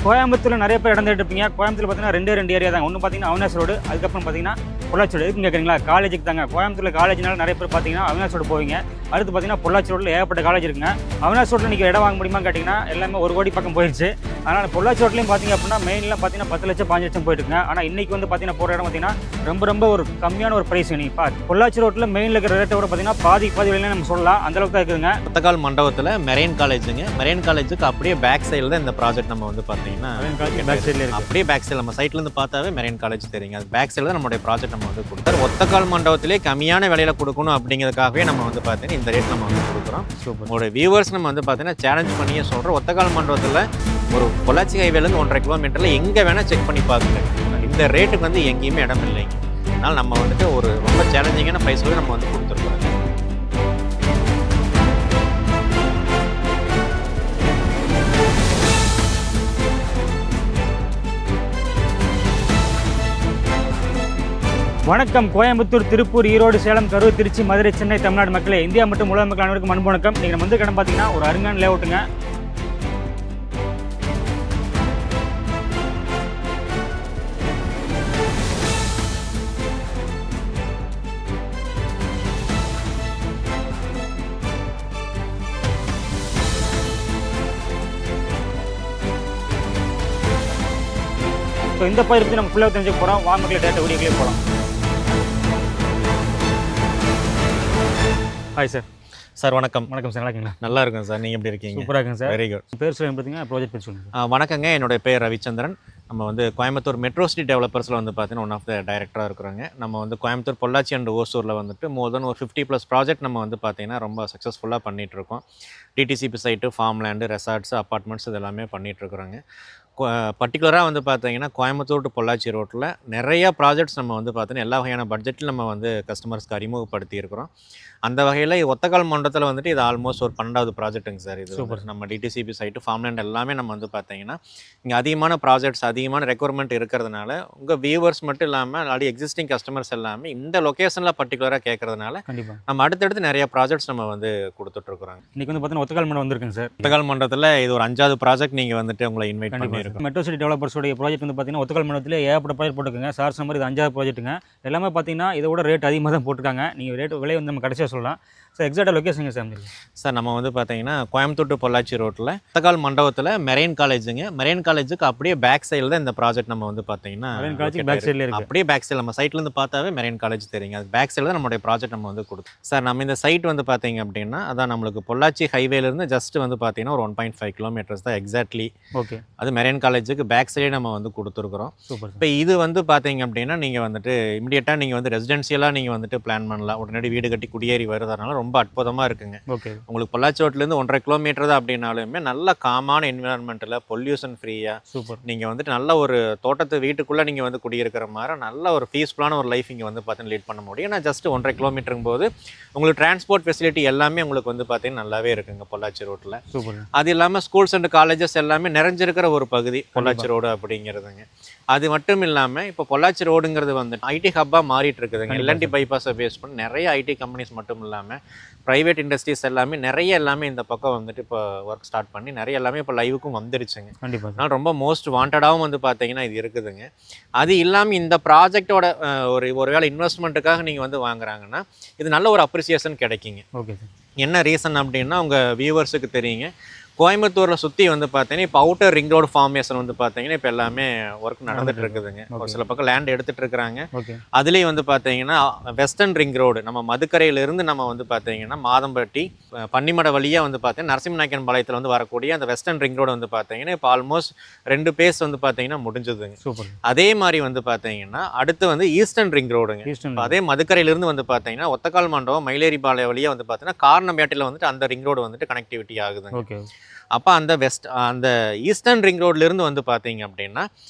கோயம்புத்தூர்ல நிறைய பேர் இடம் தேடிருப்பீங்க. கோயம்புத்தூர்ல பார்த்தீங்கன்னா ரெண்டு ஏரியா தாங்க. ஒன்று பார்த்தீங்கன்னா அவினாசி ரோடு, அதுக்கப்புறம் பார்த்தீங்கன்னா பொள்ளாச்சி ரோடு. எதுக்குன்னு கேட்குறீங்களா? காலேஜுக்கு தாங்க. கோயம்புத்தூர்ல காலேஜ்னால நிறைய பேர் பார்த்தீங்கன்னா அவினாசி ரோடு போவீங்க. அடுத்து பார்த்தீங்கன்னா பொள்ளாச்சி ரோட்டில் ஏகப்பட்ட காலேஜ் இருக்குங்க. அவினாசி ரோட்டில் நீங்கள் இடம் வாங்க முடியுமா கேட்டிங்கன்னா எல்லாமே 1 கோடி பக்கம் போயிடுச்சு. அதனால் பொள்ளாச்சி ரோட்லையும் பார்த்தீங்க அப்படின்னா மெயினில் பார்த்தீங்கன்னா 10 லட்சம் 5 லட்சம் போயிட்டுருங்க. ஆனால் இன்றைக்கி வந்து பார்த்தீங்கன்னா போகிற இடம் பார்த்தீங்கன்னா ரொம்ப ஒரு கம்மியான ஒரு ப்ரைஸ். நீங்கள் பார்த்து பொள்ளாச்சி ரோட்டில் மெயினில் இருக்கிற ரேட்டை கூட பார்த்தீங்கன்னா பாதி விலையில நம்ம சொல்லலாம். அந்தளவுக்கு தான் இருக்குதுங்க. ஒத்தக்கால் மண்டபத்தில் மெரைன் காலேஜுங்க. மெரைன் காலேஜுக்கு அப்படியே பேக் சைடில் தான் இந்த ப்ராஜெக்ட் நம்ம வந்து பார்த்தீங்கன்னா பேக் சைடில் இருக்குது. அப்படியே பேக் சைடில் நம்ம சைட்லேருந்து பார்த்தாவே மெரைன் காலேஜ் தெரியுங்க. அது பேக் சைடில் தான் நம்மளுடைய ப்ராஜெக்ட் நம்ம வந்து கொடுத்தாரு. ஒத்தக்கால் மண்டபத்திலே கம்மியான விலையில் கொடுக்கணும் அப்படிங்கிறதுக்காகவே நம்ம வந்து பார்த்தீங்கன்னா இந்த ரேட் நம்ம வந்து கொடுக்குறோம். உங்களோட வியூவர்ஸ் நம்ம வந்து பார்த்தீங்கன்னா சேலஞ்ச் பண்ணியே சொல்கிறோம். ஒத்தக்கால் மண்டபத்தில் ஒரு பொள்ளாச்சி ஹைவேலேருந்து 1.5 கிலோமீட்டரில் எங்கே வேணால் செக் பண்ணி பார்க்குங்க. இந்த ரேட்டுக்கு வந்து எங்கேயுமே இடம் இல்லைங்க. அதனால் நம்ம வந்துட்டு ஒரு ரொம்ப சேலஞ்சிங்கான ப்ரைஸோடு நம்ம வந்து கொடுத்துருக்கோம். வணக்கம். கோயம்புத்தூர், திருப்பூர், ஈரோடு, சேலம், கரூர், திருச்சி, மதுரை, சென்னை, தமிழ்நாடு மக்களே, இந்தியா மற்றும் உலக மக்கள் அனைவருக்கும் அன்பு வணக்கம். நீங்கள் வந்து இடம் பார்த்தீங்கன்னா ஒரு அருங்கான் லேஅவுட்டுங்க. ஸோ இந்த பயிர் பற்றி நம்ம ஃபுல்லாக தெரிஞ்சுக்க போகிறோம். வாங்க டேட்டா வீடியோக்களே போகலாம். Hi sir. சார் வணக்கம். வணக்கம் சார். நல்லா இருக்கீங்களா? நல்லா இருக்கும் சார். நீங்கள் எப்படி இருக்கீங்க? சூப்பராக இருக்குங்க சார். Very good. பேர் சொல்லுங்க. பார்த்தீங்கன்னா ப்ராஜெக்ட் பேர் சொல்லுங்கள். வணக்கங்க. என்னுடைய பேர் ரவிச்சந்திரன். நம்ம வந்து கோயம்புத்தூர் மெட்ரோ சிட்டி டெவலப்பர்ஸில் வந்து பார்த்தீங்கன்னா ஒன் ஆஃப் த டைரக்டராக இருக்கிறாங்க. நம்ம வந்து கோயம்புத்தூர், பொள்ளாச்சி அண்ட் ஓசூரில் வந்துட்டு மோர் தென் ஒரு 50+ ப்ராஜெக்ட் நம்ம வந்து பார்த்தீங்கன்னா ரொம்ப சக்ஸஸ்ஃபுல்லாக பண்ணிகிட்ருக்கோம். DTCP site, farm land, resorts, apartments இது எல்லாமே பண்ணிகிட்ருக்குறோங்க. பர்டிகுலராக வந்து பார்த்தீங்கன்னா கோயம்புத்தூர் டு பொள்ளாச்சி ரோட்டில் நிறையா ப்ராஜெக்ட்ஸ் நம்ம வந்து பார்த்தீங்கன்னா எல்லா வகையான பட்ஜெட்டில் நம்ம வந்து கஸ்டமர்ஸ்க்கு அறிமுகப்படுத்தி இருக்கிறோம். அந்த வகையில் ஒத்தக்கால் மண்டபத்தில் வந்துட்டு இது ஆல்மோஸ்ட் ஒரு 12வது ப்ராஜெக்ட்டுங்க சார். இது சூப்பர். நம்ம டிடிசிபி சைட்டு, ஃபார்ம்லேண்ட் எல்லாமே நம்ம வந்து பார்த்தீங்கன்னா இங்கே அதிகமான ப்ராஜெக்ட்ஸ், அதிகமான ரெக்குவயர்மெண்ட் இருக்கிறதுனால உங்கள் வியூவர்ஸ் மட்டும் இல்லாமல் ஆல்ரெடி எக்ஸிஸ்டிங் கஸ்டமர்ஸ் எல்லாமே இந்த லொக்கேஷனில் பர்டிகுலராக கேட்கறதுனால கண்டிப்பாக நம்ம அடுத்தடுத்து நிறைய ப்ராஜெக்ட்ஸ் நம்ம வந்து கொடுத்துட்ருக்குறோங்க. இன்றைக்கி வந்து பார்த்தீங்கன்னா ஒத்தக்கால் மண்டபம் வந்திருக்குங்க சார். ஒத்தக்கால் மண்டபத்தில் இது ஒரு 5வது ப்ராஜெக்ட் நீங்கள் வந்துட்டு உங்களை இன்வைட் பண்ணி மெட்ரோ சிட்டி டெவலப்பர்ஸோடைய ப்ராஜெக்ட் வந்து பார்த்தீங்கன்னா ஒத்தக்கால் மண்டபத்தில் ஏகப்பட்ட ப்ராஜெக்ட் போட்டுருக்குங்க. சார் சொன்ன மாதிரி இது 5வது ப்ராஜெக்ட்டுங்க. எல்லாமே பார்த்தீங்கன்னா இதோட ரேட் அதிகமாக தான் போட்டிருக்காங்க. நீங்கள் ரேட் விலை வந்து நம்ம கடைசியாக சொல்லலாம். சார் எக்ஸாக்டாக லொக்கேஷன் சார்? சார் நம்ம வந்து பார்த்தீங்கன்னா கோயம்புத்தூர் டு பொள்ளாச்சி ரோட்டில் ஒத்தக்கால் மண்டபத்தில் மெரைன் காலேஜுங்க. மெரைன் காலேஜுக்கு அப்படியே பேக் சைடில் தான் இந்த ப்ராஜெக்ட் நம்ம வந்து பார்த்தீங்கன்னா பேக் சைடில் இருக்குது. அப்படியே பேக் சைடில் நம்ம சைட்லேருந்து பார்த்தாவே மெரைன் காலேஜ் தெரியுங்க. அது பேக் சைடில் தான் நம்மளுடைய ப்ராஜெக்ட் நம்ம வந்து கொடுத்தோம். சார் நம்ம இந்த சைட் வந்து பார்த்தீங்க அப்படின்னா அதான் நம்மளுக்கு பொள்ளாச்சி ஹைவேலேருந்து ஜஸ்ட் வந்து பார்த்தீங்கன்னா ஒரு 1.5 கிலோமீட்டர்ஸ் தான் எக்ஸாக்ட்லி. ஓகே. அது மெரைன் காலேஜுக்கு பேக் சைடே நம்ம வந்து கொடுத்துருக்குறோம். சூப்பர். இப்போ இது வந்து பார்த்தீங்க அப்படின்னா நீங்கள் வந்துட்டு இமிடியேட்டாக நீங்கள் வந்து ரெசிடென்ஷியலாக நீங்கள் வந்துட்டு பிளான் பண்ணலாம். உடனடி வீடு கட்டி குடியேறி வருறதுனால ரொம்ப அற்புதமாக இருக்குங்க. ஓகே. உங்களுக்கு பொள்ளாச்சி ரோட்லேருந்து 1.5 கிலோமீட்டர் தான் அப்படின்னாலுமே நல்ல காமான என்விரான்மெண்ட்டில் பொல்யூஷன் ஃப்ரீயாக சூப்பர். நீங்கள் வந்துட்டு நல்ல ஒரு தோட்டத்து வீட்டுக்குள்ளே நீங்கள் வந்து குடியிருக்கிற மாதிரி நல்ல ஒரு பீஸ்ஃபுல்லான ஒரு லைஃப் இங்கே வந்து பார்த்தீங்கன்னா லீட் பண்ண முடியும். ஏன்னா ஜஸ்ட் 1.5 கிலோமீட்டருங்கும் போது உங்களுக்கு டிரான்ஸ்போர்ட் ஃபெசிலிட்டி எல்லாமே உங்களுக்கு வந்து பார்த்தீங்கன்னா நல்லாவே இருக்குங்க பொள்ளாச்சி ரோட்டில். சூப்பர். அது இல்லாமல் ஸ்கூல்ஸ் அண்ட் காலேஜஸ் எல்லாமே நிறைஞ்சிருக்கிற ஒரு பகுதி பொள்ளாச்சி ரோடு அப்படிங்கிறதுங்க. அது மட்டும் இல்லாமல் இப்போ பொள்ளாச்சி ரோடுங்கிறது வந்து ஐடி ஹப்பாக மாறிட்டு இருக்குதுங்க. எல்என்டி பைபாஸை பேஸ் பண்ணி நிறைய ஐடி கம்பெனிஸ் மட்டும் இல்லாமல் ப்ரைவேட் இண்டஸ்ட்ரீஸ் எல்லாமே எல்லாமே இந்த பக்கம் வந்துட்டு இப்போ ஒர்க் ஸ்டார்ட் பண்ணி நிறைய எல்லாமே இப்போ லைவுக்கும் வந்துடுச்சுங்க. கண்டிப்பாக. அதனால் ரொம்ப மோஸ்ட் வாண்டடாகவும் வந்து பார்த்தீங்கன்னா இது இருக்குதுங்க. அது இல்லாமல் இந்த ப்ராஜெக்டோட ஒருவேளை இன்வெஸ்ட்மெண்ட்டுக்காக நீங்கள் வந்து வாங்குறாங்கன்னா இது நல்ல ஒரு அப்ரிசியேஷன் கிடைக்குங்க. Okay sir. என்ன ரீசன் அப்படின்னா உங்கள் வியூவர்ஸுக்கு தெரியுங்க, கோயம்புத்தூரில் சுற்றி வந்து பார்த்தீங்கன்னா இப்போ அவுட்டர் ரிங் ரோடு ஃபார்மேஷன் வந்து பார்த்தீங்கன்னா இப்போ எல்லாமே ஒர்க் நடந்துட்டு இருக்குதுங்க. ஒரு சில பக்கம் லேண்ட் எடுத்துகிட்டு இருக்கிறாங்க. அதுலேயும் வந்து பார்த்தீங்கன்னா வெஸ்டர்ன் ரிங் ரோடு நம்ம மதுக்கரையிலிருந்து நம்ம வந்து பார்த்தீங்கன்னா மாதம்பட்டி, பன்னிமடை வழியாக வந்து பார்த்தீங்கன்னா நரசிம்மநாயக்கன் பாளையத்தில் வந்து வரக்கூடிய அந்த வெஸ்டர்ன் ரிங் ரோடு வந்து பார்த்தீங்கன்னா இப்போ ஆல்மோஸ்ட் 2 பேஸ் வந்து பார்த்தீங்கன்னா முடிஞ்சதுங்க. சூப்பர். அதே மாதிரி வந்து பார்த்தீங்கன்னா அடுத்து வந்து ஈஸ்டர்ன் ரிங் ரோடுங்க. அதே மதுக்கரையிலிருந்து வந்து பார்த்தீங்கன்னா ஒத்தக்கால் மண்டபம், மயிலேரி பாளையம் வழியாக வந்து பார்த்தீங்கன்னா கார்னம்பேட்டையில் வந்துட்டு அந்த ரிங் ரோடு வந்துட்டு கனெக்டிவிட்டி ஆகுதுங்க. ஓகே. அப்போ அந்த ஈஸ்டர்ன் ரிங் ரோட்லேருந்து வந்து பார்த்தீங்க அப்படின்னா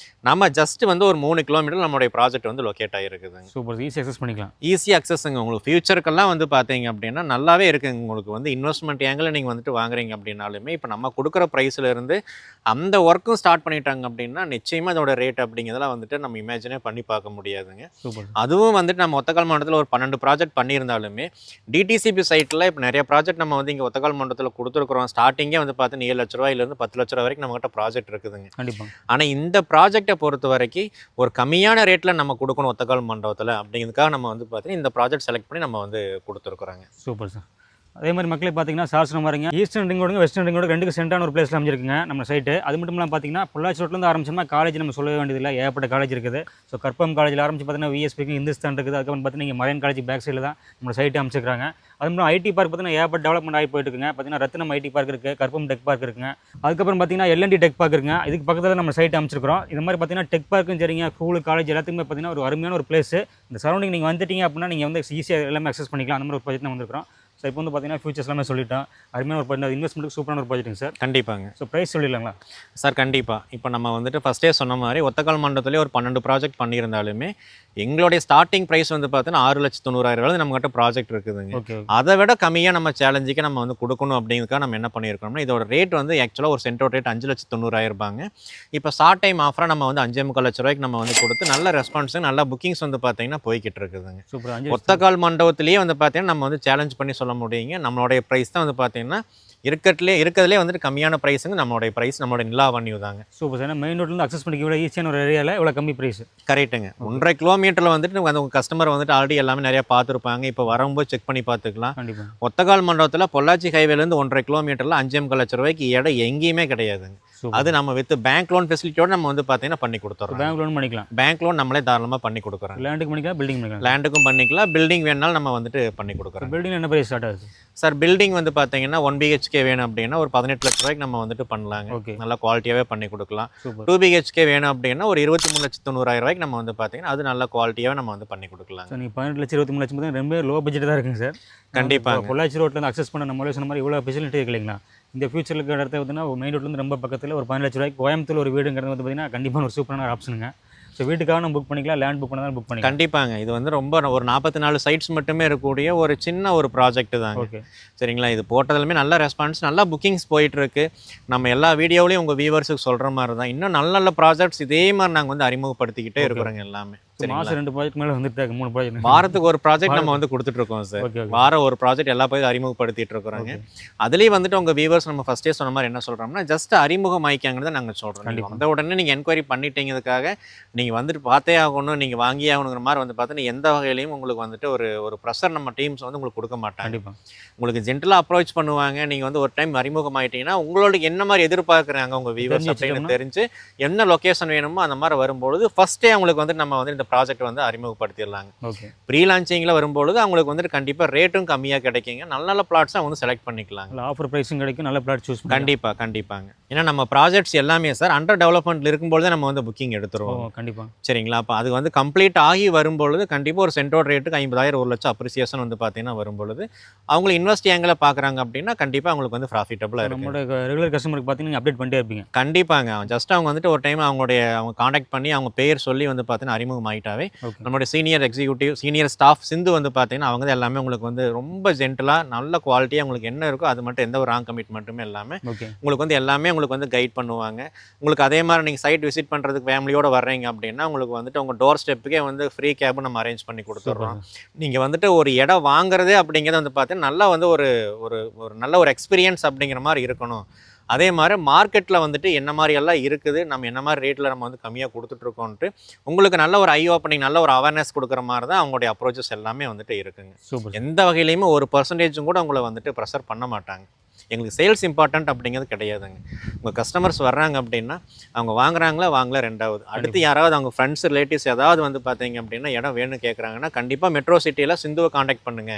நம்ம ஜஸ்ட் வந்து ஒரு 3 கிலோமீட்டர் நம்மளுடைய ப்ராஜெக்ட் வந்து லொக்கேட் ஆகிருக்குதுங்க. சூப்பர். ஈஸி அக்சஸ் பண்ணிக்கலாம். ஈஸி அக்சஸ்ங்க. உங்களுக்கு ஃபியூச்சருக்கெல்லாம் வந்து பார்த்தீங்க அப்படின்னா நல்லாவே இருக்குங்க. உங்களுக்கு வந்து இன்வெஸ்ட்மெண்ட் ஏங்கில் நீங்கள் வந்துட்டு வாங்குறீங்க அப்படின்னாலுமே இப்போ நம்ம கொடுக்குற ப்ரைஸ்லேருந்து அந்த ஒர்க்கும் ஸ்டார்ட் பண்ணிட்டாங்க அப்படின்னா நிச்சயமாக அதோட ரேட் அப்படிங்கிறதெல்லாம் வந்துட்டு நம்ம இமேஜினே பண்ணி பார்க்க முடியாதுங்க. சூப்பர். அதுவும் வந்துட்டு நம்ம ஒத்தக்கால் மண்டபத்தில் ஒரு 12 ப்ராஜெக்ட் பண்ணியிருந்தாலுமே டிடிசிபி சைட்டில் இப்போ நிறைய ப்ராஜெக்ட் நம்ம வந்து இங்கே ஒத்தக்கால் மண்டபத்தில் கொடுத்துருக்குறோம். ஸ்டார்டிங்கே வந்து பார்த்து 7 லட்ச ரூபாயிலேருந்து 10 லட்ச ரூபா வரைக்கும் நம்மகிட்ட ப்ராஜெக்ட் இருக்குதுங்க. கண்டிப்பாக. ஆனால் இந்த ப்ராஜெக்டை பொறுத்த வரைக்கும் ஒரு கம்மியான ரேட்டில் நம்ம கொடுக்கணும் ஒத்தக்கால் மண்டபத்தில் அப்படிங்கிறதுக்காக நம்ம வந்து பார்த்தீங்கன்னா இந்த ப்ராஜெக்ட் செலக்ட் பண்ணி நம்ம வந்து கொடுத்துருக்குறோங்க. Super sir. அதே மாதிரி மக்களே பார்த்தீங்கன்னா சார் சொன்ன மாதிரிங்க ஈஸ்டர்ன் ரிங்கோட வெஸ்டர்ன் ரிங்கோட ரெண்டுக்கு சென்டரான ஒரு பிளேஸில் அமைஞ்சிருக்குங்க நம்ம சைட்டு. அது மட்டும் இல்லாமல் பார்த்தீங்கன்னா பொள்ளாச்சி ரோட்லேருந்து ஆரம்பிச்சோம்னா காலேஜ் நம்ம சொல்ல வேண்டியதில்லை, ஏகப்பட்ட காலேஜ் இருக்குது. ஸோ கற்பகம் காலேஜில் ஆரம்பிச்சு பார்த்தீங்கன்னா விஎஸ்பிக்கு இந்துஸ்தான் இருக்குது. அதுக்கப்புறம் பார்த்தீங்கன்னா இங்கே மரைன் காலேஜ் பேக் சைடில் தான் நம்ம சைட்டு அமைச்சிருக்காங்க. அது மட்டும் ஐடி பார்க் பார்த்தீங்கன்னா ஏகப்பட்ட டெவலப்மெண்ட் ஆகி போயிட்டு இருக்குங்க. பார்த்தீங்கன்னா ரத்னம் ஐடி பார்க் இருக்குது, கற்பகம் டெக் பார்க் இருக்குங்க. அதுக்கப்புறம் பார்த்தீங்கன்னா எல்என்டி டெக் பார்க் இருக்குங்க. இதுக்கு பக்கத்தில் நம்ம சைட் அமைச்சிருக்கிறோம். இது மாதிரி பார்த்தீங்கன்னா டெக் பார்க்கும் சரிங்க, ஸ்கூலு காலேஜ் எல்லாத்துக்குமே பார்த்தீங்கன்னா ஒரு அருமையான ஒரு பிளேஸ். இந்த சரௌண்டிங் நீங்கள் வந்துட்டீங்க அப்படின்னா நீங்கள் வந்து ஈஸியாக எல்லாமே அக்சஸ் பண்ணிக்கலாம். அந்த மாதிரி ஒரு ப்ராஜெக்ட் வந்துருக்கிறோம். ஸோ இப்போ வந்து பார்த்தீங்கன்னா ஃபியூச்சர்ஸ் எல்லாமே சொல்லிட்டோம். அருமையான ஒரு ப்ராஜெக்ட், இன்வெஸ்ட்மெண்ட்டுக்கு சூப்பரான ஒரு ப்ராஜெக்ட்டுங்க சார். கண்டிப்பாங்க ஸோ ப்ரைஸ் சொல்லிடலாங்களா சார்? கண்டிப்பாக. இப்போ நம்ம வந்துட்டு ஃபஸ்ட்டே சொன்ன மாதிரி ஒத்தக்கால் மண்டபத்துலேயே ஒரு 12 ப்ராஜெக்ட் பண்ணியிருந்தாலுமே எங்களுடைய ஸ்டார்டிங் ப்ரைஸ் வந்து பார்த்தீங்கன்னா 6,90,000 நம்மகிட்ட ப்ராஜெக்ட் இருக்குதுங்க. ஓகே. அதை விட கம்மியாக நம்ம சேலஞ்சுக்கு நம்ம வந்து கொடுக்கணும் அப்படிங்கிறதுக்காக நம்ம என்ன பண்ணியிருக்கோம்னா இதோட ரேட் வந்து ஆக்சுவலாக ஒரு சென்டோட ரேட் 5,90,000 ரூபாங்க. இப்போ ஷார்ட் டைம் ஆஃபராக நம்ம வந்து 5,45 லட்ச ரூபாய்க்கு நம்ம வந்து கொடுத்து நல்ல ரெஸ்பான்ஸு நல்ல புக்கிங்ஸ் வந்து பார்த்தீங்கன்னா போய்கிட்டு இருக்குதுங்க. சூப்பர். ஒத்தக்கால் மண்டபத்திலேயே வந்து பார்த்தீங்கன்னா நம்ம வந்து சேலஞ்ச் பண்ணி சொல்ல முடியுங்க. நம்மளுடைய ப்ரைஸ் தான் வந்து பார்த்தீங்கன்னா இருக்கிறதுலே வந்துட்டு கம்மியான ப்ரைஸுங்க நம்மளுடைய ப்ரைஸ், நம்மளுடைய நிலா அவென்யூ தாங்க. Super sir. மெயின் ரோட்லேருந்து அக்சஸ் பண்ணிக்க இவ்வளோ ஈஸியான ஒரு ஏரியாவில் இவ்வளோ கம்மி ப்ரைஸ். கரெக்டுங்க. 1.5 கிலோமீட்டரில் வந்துட்டு அந்த கஸ்டமர் வந்துட்டு ஆல்ரெடி எல்லாமே நிறையா பார்த்துருப்பாங்க. இப்போ வரும்போது செக் பண்ணி பார்த்துக்கலாம். கண்டிப்பாக. ஒத்தக்கால் மண்டபத்தில் பொள்ளாச்சி ஹைவேலேருந்து 1.5 கிலோமீட்டரில் 5,45 லட்ச ரூபாய்க்கு இடம் எங்கேயுமே கிடையாதுங்க. அது நம்ம வித் பேங்க் லோன் ஃபெசிலிட்டியோட நம்ம வந்து பார்த்தீங்கன்னா பண்ணி கொடுத்துறோம். பேங்க் லோன் பண்ணிக்கலாம். பேங்க் லோன் நம்மளே தாராளமாக பண்ணி கொடுக்குறோம். லேண்டுக்கு பண்ணிக்கலாம், பில்டிங் பண்ணிக்கலாம். லேண்டுக்கும் பண்ணிக்கலாம், பில்டிங் வேணாலும் நம்ம வந்துட்டு பண்ணி கொடுக்குறோம். பில்டிங் என்ன ப்ரைஸ் ஸ்டார்ட் ஆகுது சார்? பில்டிங் வந்து பார்த்தீங்கன்னா 1 BHK வேணும் அப்படின்னா ஒரு 18 லட்ச ரூபாய்க்கு நம்ம வந்துட்டு பண்ணலாங்க. ஓகே. நல்லா குவாலிட்டியாகவே பண்ணி கொடுக்கலாம். சூப்பர். 2 BHK வேணும் அப்படின்னா ஒரு 23,90,000 ரூபாய்க்கு நம்ம வந்து பார்த்தீங்கன்னா அது நல்ல குவாலிட்டியாகவே நம்ம வந்து பண்ணி கொடுக்கலாம். சார் நீங்கள் 18 லட்சம் 23 லட்சம் பார்த்தீங்கன்னா ரொம்ப லோ பட்ஜெட் தான் இருக்குங்க சார். கண்டிப்பாக. பொள்ளாச்சி ரோட்லேருந்து அக்சஸ் பண்ண நம்மளே சொன்ன மாதிரி இவ்வளோ ஃபெசிலிட்டி இருக்கு இல்லைங்களா? இந்த ஃபியூச்சரில் இருக்கிற இடத்த பார்த்தீங்கன்னா மெயின் ரோட்லேருந்து ரொம்ப பக்கத்தில் ஒரு 15 லட்ச ரூபாய்க்கு கோயம்புத்தூர் ஒரு வீடுங்கிறது வந்து பார்த்தீங்கன்னா கண்டிப்பாக ஒரு சூப்பரான ஆப்ஷனுங்க. ஸோ வீட்டுக்காக நம்ம புக் பண்ணிக்கலாம், லேண்ட் புக் பண்ணாலும் புக் பண்ணிக்கலாம். கண்டிப்பாங்க. இது வந்து ரொம்ப ஒரு 44 சைட்ஸ் மட்டுமே இருக்கக்கூடிய ஒரு சின்ன ஒரு ப்ராஜெக்ட் தாங்க. ஓகே. சரிங்களா? இது போட்டதுலுமே நல்ல ரெஸ்பான்ஸ், நல்லா புக்கிங்ஸ் போயிட்டுருக்கு. நம்ம எல்லா வீடியோவிலையும் உங்கள் வியூவர்ஸுக்கு சொல்கிற மாதிரி தான் இன்னும் நல்ல நல்ல ப்ராஜெக்ட்ஸ் இதே மாதிரி நாங்கள் வந்து அறிமுகப்படுத்திக்கிட்டே இருக்கிறோங்க எல்லாமே. மாதம் 2 ப்ராஜெக்ட் மேலே வந்துட்டு 3 ப்ராஜெக்ட் வாரத்துக்கு ஒரு ப்ராஜெக்ட் நம்ம வந்து கொடுத்துட்ருக்கோம் சார். வாரம் ஒரு ப்ராஜெக்ட் எல்லா பேரும் அறிமுகப்படுத்திட்டு இருக்கிறோங்க. அதுலேயும் வந்துட்டு உங்கள் வியூவர்ஸ் நம்ம ஃபஸ்ட்டே சொன்ன மாதிரி என்ன சொல்கிறோம்னா ஜஸ்ட் அறிமுகம் ஆயிக்காங்கிறத நாங்கள் சொல்கிறோம். அந்த உடனே நீங்கள் என்கொயரி பண்ணிட்டீங்கிறதுக்காக நீங்கள் வந்துட்டு பார்த்தே ஆகணும், நீங்கள் வாங்கி ஆகணுங்கிற மாதிரி வந்து பார்த்தீங்கன்னா எந்த வகையிலையும் உங்களுக்கு வந்துட்டு ஒரு ப்ரெஷர் நம்ம டீம்ஸ் வந்து உங்களுக்கு கொடுக்க மாட்டாங்க. கண்டிப்பாக உங்களுக்கு ஜென்டலாக அப்ரோச் பண்ணுவாங்க. நீங்கள் வந்து ஒரு டைம் அறிமுகம் ஆகிட்டீங்கன்னா உங்களோட என்ன மாதிரி எதிர்பார்க்குறாங்க உங்கள் வியூவர்ஸ் அப்படின்னு தெரிஞ்சு என்ன லொக்கேஷன் வேணுமோ அந்த மாதிரி வரும்பொழுது ஃபஸ்ட்டே அவங்களுக்கு வந்து நம்ம வந்து இந்த ப்ராஜெக்ட் வந்து அறிமுகப்படுத்திடலாங்க. ஓகே. ப்ரீ லான்ச்சிங்கில் வரும்பொழுது அவங்களுக்கு வந்துட்டு கண்டிப்பாக ரேட்டும் கம்மியாக கிடைக்குங்க. நல்ல நல்ல பிளாட்ஸாக வந்து செலக்ட் பண்ணிக்கலாம். ஆஃபர் ப்ரைஸும் கிடைக்கும், நல்ல பிளாட் சூஸ் கண்டிப்பாங்க. ஏன்னா நம்ம ப்ராஜெக்ட்ஸ் எல்லாமே சார் அண்டர் டெவலப்மெண்ட்டில் இருக்கும்போது நம்ம வந்து புக்கிங் எடுத்துருவோம். கண்டிப்பாக. சரிங்களா? அப்போ அது வந்து கம்ப்ளீட் ஆகி வரும்பொழுது கண்டிப்பாக ஒரு சென்டோட ரேட்டுக்கு 50,000 1 லட்சம் அப்ரிசியேஷன் வந்து பார்த்தீங்கன்னா வரும்பொழுது அவங்க இன்வெஸ்ட் ஏங்கில் பார்க்குறாங்க அப்படின்னா கண்டிப்பாக அவங்களுக்கு வந்து ப்ராஃபிட்டபுளாக இருக்கும். நம்மளோட ரெகுலர் கஸ்டமருக்கு பார்த்தீங்கன்னா அப்டேட் பண்ணிட்டே இருப்பீங்க. கண்டிப்பாங்க. ஜஸ்ட் அவங்க வந்துட்டு ஒரு டைம் அவங்க காண்டாக்ட் பண்ணி அவங்க பேர் சொல்லி வந்து பார்த்தீங்கன்னா அறிமுகம் ஆகிட்டாவே நம்மளுடைய சீனியர் எக்ஸிக்யூட்டிவ் சீனியர் ஸ்டாஃப் சிந்து வந்து பார்த்தீங்கன்னா அவங்க தான் எல்லாமே உங்களுக்கு வந்து ரொம்ப ஜென்டலாக நல்ல குவாலிட்டியாக உங்களுக்கு என்ன இருக்கோ அது மட்டும் எந்த ஒரு ராங் கமிட்மெண்ட்டுமே எல்லாமே உங்களுக்கு வந்து எல்லாமே உங்களுக்கு வந்து கைட் பண்ணுவாங்க. உங்களுக்கு அதே மாதிரி நீங்கள் சைட் விசிட் பண்ணுறதுக்கு ஃபேமிலியோடு வர்றீங்க அப்படின்னா உங்களுக்கு வந்துட்டு உங்கள் டோர் ஸ்டெப்புக்கே வந்து ஃப்ரீ கேபும் நம்ம அரேஞ்ச் பண்ணி கொடுத்துட்றோம். நீங்கள் வந்துட்டு ஒரு இடம் வாங்குறதே அப்படிங்கிறது வந்து பார்த்தீங்கன்னா நல்லா வந்து ஒரு நல்ல ஒரு எக்ஸ்பீரியன்ஸ் அப்படிங்கிற மாதிரி இருக்கணும். அதே மாதிரி மார்க்கெட்டில் வந்துட்டு என்ன மாதிரி எல்லாம் இருக்குது, நம்ம என்ன மாதிரி ரேட்டில் நம்ம வந்து கம்மியாக கொடுத்துட்ருக்கோன்ட்டு உங்களுக்கு நல்ல ஒரு ஐ ஓப்பனிங் நல்ல ஒரு அவேர்னஸ் கொடுக்குற மாதிரி தான் அவங்களுடைய அப்ரோச்சஸ் எல்லாமே வந்துட்டு இருக்குங்க. எந்த வகையிலையுமே ஒரு பர்சன்டேஜும் கூட உங்களை வந்துட்டு ப்ரெஷர் பண்ண மாட்டாங்க. எங்களுக்கு சேல்ஸ் இம்பார்ட்டன்ட் அப்படிங்கிறது கிடையாதுங்க. உங்கள் கஸ்டமர்ஸ் வர்றாங்க அப்படின்னா அவங்க வாங்கல ரெண்டாவது அடுத்து யாராவது அவங்க ஃப்ரெண்ட்ஸ் ரிலேட்டிவ்ஸ் ஏதாவது வந்து பார்த்தீங்க அப்படின்னா இடம் வேணும்னு கேட்குறாங்கன்னா கண்டிப்பாக மெட்ரோ சிட்டியில் சிந்துவை காண்டாக்ட் பண்ணுங்க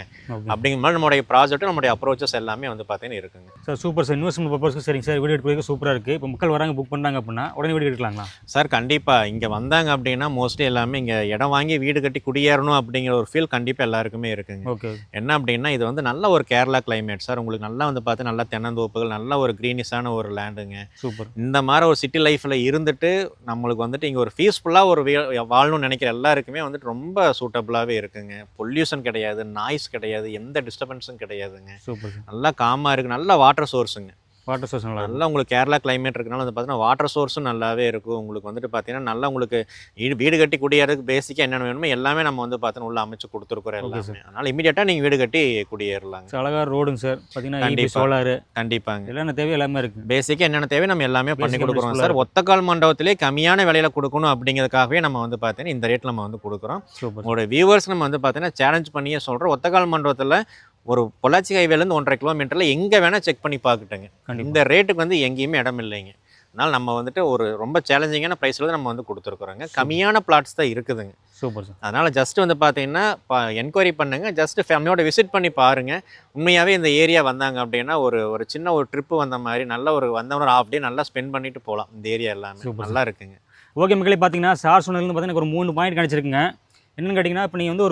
அப்படிங்கிற மாதிரி நம்மளுடைய ப்ராஜெக்ட் நம்மளுடைய அப்ரோச்சஸ் எல்லாமே வந்து பார்த்தீங்கன்னா இருக்குங்க. Sir super sir. இன்வெஸ்ட்மெண்ட் பர்பஸ்க்கு சரிங்க சார். வீடியோ எடுக்கிறதுக்கு சூப்பராக இருக்குது. இப்போ மக்கள் வராங்க புக் பண்ணாங்க அப்படின்னா உடனே வீடியோ எடுக்கலாங்களா சார்? கண்டிப்பாக. இங்கே வந்தாங்க அப்படின்னா மோஸ்ட்லி எல்லாமே இங்கே இடம் வாங்கி வீடு கட்டி குடியேறணும் அப்படிங்கிற ஒரு ஃபீல் கண்டிப்பாக எல்லாருக்குமே இருக்குங்க. ஓகே. என்ன அப்படின்னா இது வந்து நல்ல ஒரு கேரளா கிளைமேட் சார். உங்களுக்கு நல்லா வந்து பார்த்து நல்ல தென்னந்தோப்புகள் நல்ல ஒரு க்ரீனிஷான ஒரு லேண்டுங்க. சூப்பர். இந்த மாதிரி ஒரு சிட்டி லைஃப்பில் இருந்துட்டு நம்மளுக்கு வந்துட்டு இங்கே ஒரு பீஸ்ஃபுல்லாக ஒரு வாழணும்னு நினைக்கிற எல்லாருக்குமே வந்துட்டு ரொம்ப சூட்டபுளாகவே இருக்குங்க. பொல்யூஷன் கிடையாது, நாய்ஸ் கிடையாது, எந்த டிஸ்டர்பன்ஸும் கிடையாதுங்க. சூப்பர். நல்லா காமாக இருக்குது, நல்ல வாட்டர் சோர்ஸுங்க. வாட்டர் சோர்ஸ் நல்லா நல்லா உங்களுக்கு கேரளா கிளைமேட் இருக்கனால வந்து பார்த்தீங்கன்னா வாட்டர் சோர்ஸும் நல்லாவே இருக்கும். உங்களுக்கு வந்துட்டு பார்த்தீங்கன்னா நல்லா உங்களுக்கு வீடு கட்டி குடியேறதுக்கு பேசிக்காக என்னென்ன வேணுமோ எல்லாமே நம்ம வந்து பார்த்தீங்கன்னா உள்ள அமைச்சு கொடுத்துருக்குறோம் எல்லாமே. அதனால் இமீடியட்டாக நீங்கள் வீடு கட்டி குடியேறலாங்க. அழகாக ரோடுங்க சார் பார்த்தீங்கன்னா கண்டிப்பா. சோலாரு கண்டிப்பாங்க. என்னென்ன தேவை எல்லாமே இருக்குது. பேசிக்காக என்னென்ன தேவை நம்ம எல்லாமே பண்ணி Basic கொடுக்குறோம் full-ஆ சார். இருக்கு. ஒத்தக்கால் மண்டபத்திலே கம்மியான விலையில கொடுக்கணும் அப்படிங்கிறதுக்காகவே நம்ம வந்து பார்த்தீங்கன்னா இந்த ரேட்டில் நம்ம வந்து கொடுக்குறோம். சூப்பர். உங்களோட வியூவர்ஸ் நம்ம வந்து பார்த்தீங்கன்னா சேலஞ்ச் பண்ணியே சொல்கிறோம். ஒத்தக்கால் மண்டபத்தில் ஒரு பொள்ளாச்சி ஹைவேலேருந்து 1.5 கிலோமீட்டரில் எங்கே வேணால் செக் பண்ணி பார்த்துட்டுங்க. கண்டிப்பா. இந்த ரேட்டுக்கு வந்து எங்கேயுமே இடம் இல்லைங்க. அதனால் நம்ம வந்துட்டு ஒரு ரொம்ப சேலஞ்சிங்கான ப்ரைஸில் நம்ம வந்து கொடுத்துருக்குறோங்க. கம்மியான பிளாட்ஸ் தான் இருக்குதுங்க. Super sir. அதனால் ஜஸ்ட் வந்து பார்த்தீங்கன்னா என்கொயரி பண்ணுங்கள். ஜஸ்ட் ஃபேமிலியோட விசிட் பண்ணி பாருங்கள். உண்மையாகவே இந்த ஏரியா வந்தாங்க அப்படின்னா ஒரு சின்ன ஒரு ட்ரிப்பு வந்த மாதிரி நல்ல ஒரு வந்தவங்க ஹாஃப் டே நல்லா ஸ்பெண்ட் பண்ணிட்டு போகலாம். இந்த ஏரியா எல்லாமே Super. நல்லா இருக்குங்க. ஓகே மக்களே, பார்த்தீங்கன்னா சார் சொன்னதுலேருந்து பார்த்தீங்கன்னா ஒரு 3 பாயிண்ட் கிடச்சிருக்குங்க. என்னென்னு கேட்டிங்கன்னா, இப்போ நீங்கள் வந்து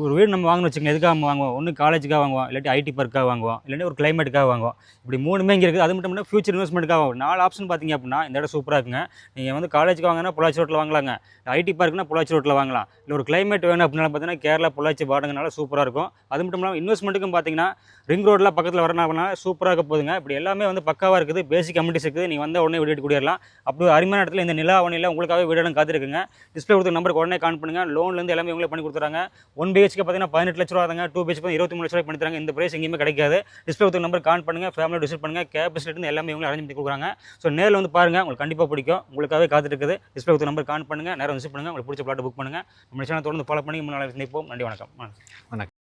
ஒரு வீடு நம்ம வாங்கணும்னு வச்சுக்கோங்க. எதுக்காக நம்ம வாங்குவோம்? ஒன்று காலேஜுக்காக வாங்குவோம், இல்லாட்டி ஐடி பார்க்காக வாங்குவோம், இல்லாட்டி ஒரு கிளைமேட்டுக்காக வாங்குவோம். இப்படி 3மே இங்கே இருக்குது. அது மட்டும் இல்லை, ஃபியூச்சர் இன்வெஸ்ட்மெண்ட்டுக்காக வாங்குவோம். 4 ஆப்ஷன் பார்த்தீங்க அப்படின்னா இந்த இடம் சூப்பராக இருக்குங்க. நீங்கள் வந்து காலேஜுக்கு வாங்கினா பொள்ளாச்சி ரோட்டில் வாங்கலாங்க, ஐடி பார்க்குனா பொள்ளாச்சி ரோட்டில் வாங்கலாம். இல்லை ஒரு கிளைமேட் வேணும் அப்படின்னா பார்த்தீங்கன்னா கேரளா பொள்ளாச்சி பார்டங்கனால சூப்பராக இருக்கும். அது மட்டும் இல்லாமல் இன்வெஸ்ட்மெண்ட்டுக்கும் பார்த்தீங்கன்னா ரிங் ரோடில் பக்கத்தில் வரனால சூப்பராக இருக்க போதுங்க. இப்படி எல்லாமே வந்து பக்காவாக இருக்குது. பேசிக் கம்யூனிட்டிஸ் இருக்குது. நீங்கள் வந்து உடனே வீடு குடியேறலாம். அப்படி ஒரு அருமையான இடத்துல இந்த நிலா அவனியில் உங்களுக்காகவே வீடு காத்திருக்குங்க. டிஸ்பிளே கொடுத்த நம்பருக்கு உடனே கான் பண்ணுங்கள். லோன்லேருந்து எல்லாமே உங்களே பண்ணி கொடுத்துறாங்க. 1 BHK பார்த்தீங்கன்னா 18 லட்ச ரூபா தாங்க. 2 BHK 23 லட்ச ரூபாய் பண்ணி தராங்க. இந்த பிரைஸ் எங்கேயுமே கிடைக்காது. டிஸ்பிளே கொடுத்த நம்பர் கான் பண்ணுங்கள். ஃபேமிலி விசிட் பண்ணுங்கள். கேப்ஸ்லேருந்து எல்லாமே இவங்களே அரேஞ்ச் பண்ணி கொடுக்குறாங்க. ஸோ நேரில் வந்து பாருங்கள், உங்களுக்கு கண்டிப்பாக பிடிக்கும். உங்களுக்காகவே காத்திருக்குது. டிஸ்பிளே கொடுத்த நம்பர் கான் பண்ணுங்கள். நேரம் விசிட் பண்ணுங்கள். உங்களுக்கு பிடிச்ச பிளாட் புக் பண்ணுங்கள். நம்ம சேனல் தொடர்ந்து ஃபாலோ பண்ணி முன்னாள் சந்திப்போம். நன்றி, வணக்கம். வணக்கம்.